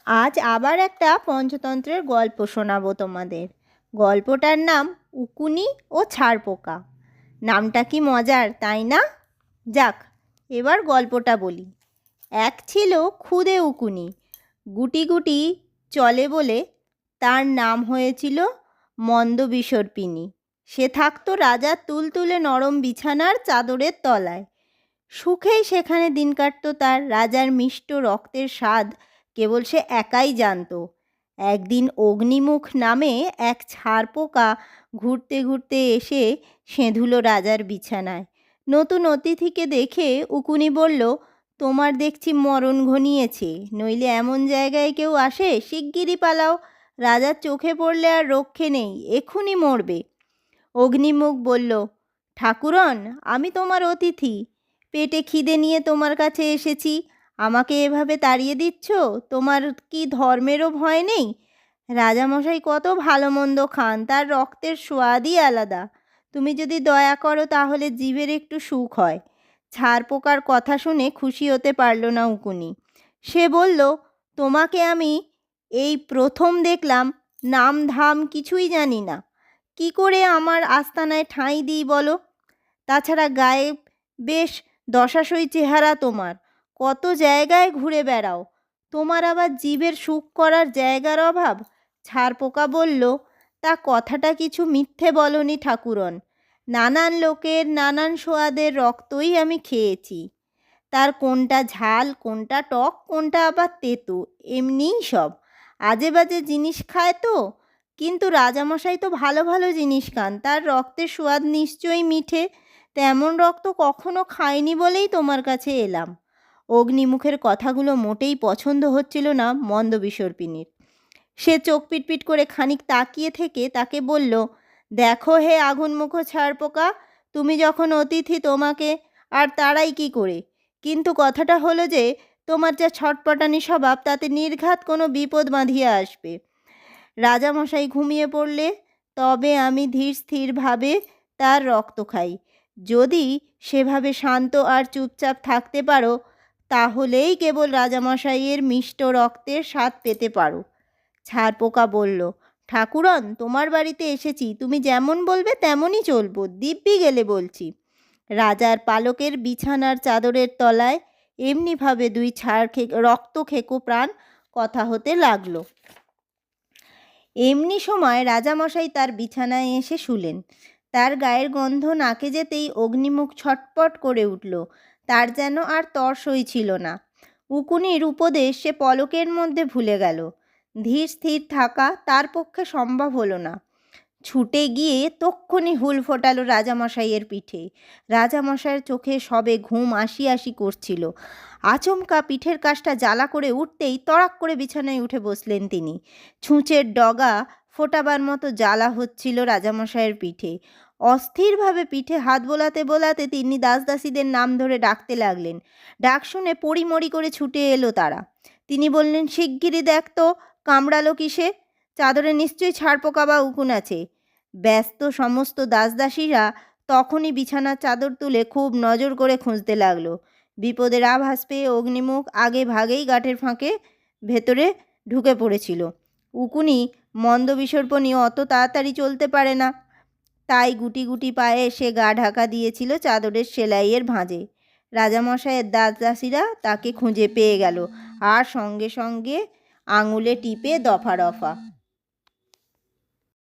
আজ আবার একটা পঞ্চতন্ত্রের গল্প শোনাবো তোমাদের। গল্পটার নাম উকুনি ও ছারপোকা। নামটা কি মজার, তাই না? যাক, এবার গল্পটা বলি। এক ছিল ক্ষুদে উকুনি, গুটি গুটি চলে বলে তার নাম হয়েছিল মন্দবিসর্পিনী। সে থাকতো রাজার তুলতুলে নরম বিছানার চাদরের তলায়। সুখেই সেখানে দিন কাটত তার। রাজার মিষ্ট রক্তের স্বাদ কেবল সে একাই জানত। একদিন অগ্নিমুখ নামে এক ছারপোকা ঘুরতে ঘুরতে এসে সেঁধুলো রাজার বিছানায়। নতুন অতিথিকে দেখে উকুনি বলল, তোমার দেখছি মরণ ঘনিয়েছে, নইলে এমন জায়গায় কেউ আসে? শিগগিরই পালাও, রাজার চোখে পড়লে আর রক্ষে নেই, এক্ষুনি মরবে। অগ্নিমুখ বলল, ঠাকুরন, আমি তোমার অতিথি, পেটে খিদে নিয়ে তোমার কাছে এসেছি, আমাকে এভাবে তাড়িয়ে দিচ্ছ? তোমার কি ধর্মেরও ভয় নেই? রাজামশাই কত ভালো মন্দ খান, তার রক্তের স্বাদই আলাদা। তুমি যদি দয়া করো তাহলে জিভের একটু সুখ হয়। ছারপোকার কথা শুনে খুশি হতে পারল না উকুনি। সে বলল, তোমাকে আমি এই প্রথম দেখলাম, নাম ধাম কিছুই জানি না, কি করে আমার আস্তানায় ঠাঁই দিই বলো? তাছাড়া গায়ে বেশ দশাসই চেহারা তোমার, কত জায়গায় ঘুরে বেড়াও, তোমার আবার জিভের সুখ করার জায়গার অভাব? ছারপোকা বলল, তা কথাটা কিছু মিথ্যে বলনি ঠাকুরন, নানান লোকের নানান সোয়াদের রক্তই আমি খেয়েছি, তার কোনটা ঝাল, কোনটা টক, কোনটা আবার তেতো, এমনিই সব। আজে বাজে জিনিস খায় তো, কিন্তু রাজামশাই তো ভালো ভালো জিনিস খান, তার রক্তের স্বাদ নিশ্চয়ই মিঠে, তেমন রক্ত কখনো খায়নি বলেই তোমার কাছে এলাম। অগ্নিমুখের কথাগুলো মোটেই পছন্দ হচ্ছিল না মন্দবিসর্পিনীর। সে চোখ পিটপিট করে খানিক তাকিয়ে থেকে তাকে বলল, দেখো হে আগুনমুখ ছারপোকা, তুমি যখন অতিথি তোমাকে আর তাড়াই কি করে? কিন্তু কথাটা হলো যে তোমার যা ছটপটানি স্বভাব, তাতে নির্ঘাত কোনো বিপদ বাঁধিয়া আসবে। রাজামশাই ঘুমিয়ে পড়লে তবে আমি ধীর স্থিরভাবে তার রক্ত খাই। যদি সেভাবে শান্ত আর চুপচাপ থাকতে পারো, তাহলেই কেবল রাজামশাইয়ের মিষ্ট রক্তের স্বাদ পেতে পারো। ছারপোকা বলল, ঠাকুরন, তোমার বাড়িতে এসেছি, তুমি যেমন বলবে তেমনই চলবো, দিব্যি গেলে বলছি। রাজার পালকের বিছানার চাদরের তলায় এমনিভাবে দুই রক্ত খেকো প্রাণ কথা হতে লাগলো। এমনি সময় রাজামশাই তার বিছানায় এসে শুলেন। তার গায়ের গন্ধ নাকে যেতেই অগ্নিমুখ ছটপট করে উঠল। তার যেন আর তর সই ছিল না। উকুনির উপদেশ সে পলকের মধ্যে ভুলে গেল। ধীর স্থির থাকা তার পক্ষে সম্ভব হলো না। ছুটে গিয়ে তক্ষুনি হুল ফোটালো রাজামশাইয়ের পিঠে। রাজামশাইয়ের চোখে সবে ঘুম আসি আসি করছিল। আচমকা পিঠের কাছটা জ্বালা করে উঠতেই তড়াক করে বিছানায় উঠে বসলেন তিনি। ছুঁচের ডগা ফোটাবার মতো জ্বালা হচ্ছিল রাজামশাইয়ের পিঠে। অস্থিরভাবে পিঠে হাত বোলাতে বোলাতে তিনি দাসদাসীদের নাম ধরে ডাকতে লাগলেন। ডাক শুনে পড়িমড়ি করে ছুটে এলো তারা। তিনি বললেন, শিগগিরই দেখ তো, কামড়ালো কিসে? চাদরে নিশ্চয়ই ছারপোকা বা উকুন আছে। ব্যস্ত সমস্ত দাসদাসীরা তখনই বিছানার চাদর তুলে খুব নজর করে খুঁজতে লাগলো। বিপদের আভাস পেয়ে অগ্নিমুখ আগে ভাগেই গাঁটের ফাঁকে ভেতরে ঢুকে পড়েছিল। উকুনি মন্দবিসর্পিনী অত তাড়াতাড়ি চলতে পারে না, তাই গুটি গুটি পায়ে সে গা ঢাকা দিয়েছিল চাদরের সেলাইয়ের ভাঁজে। রাজামশাইয়ের দাসদাসীরা তাকে খুঁজে পেয়ে গেল আর সঙ্গে সঙ্গে আঙুলে টিপে দফা রফা।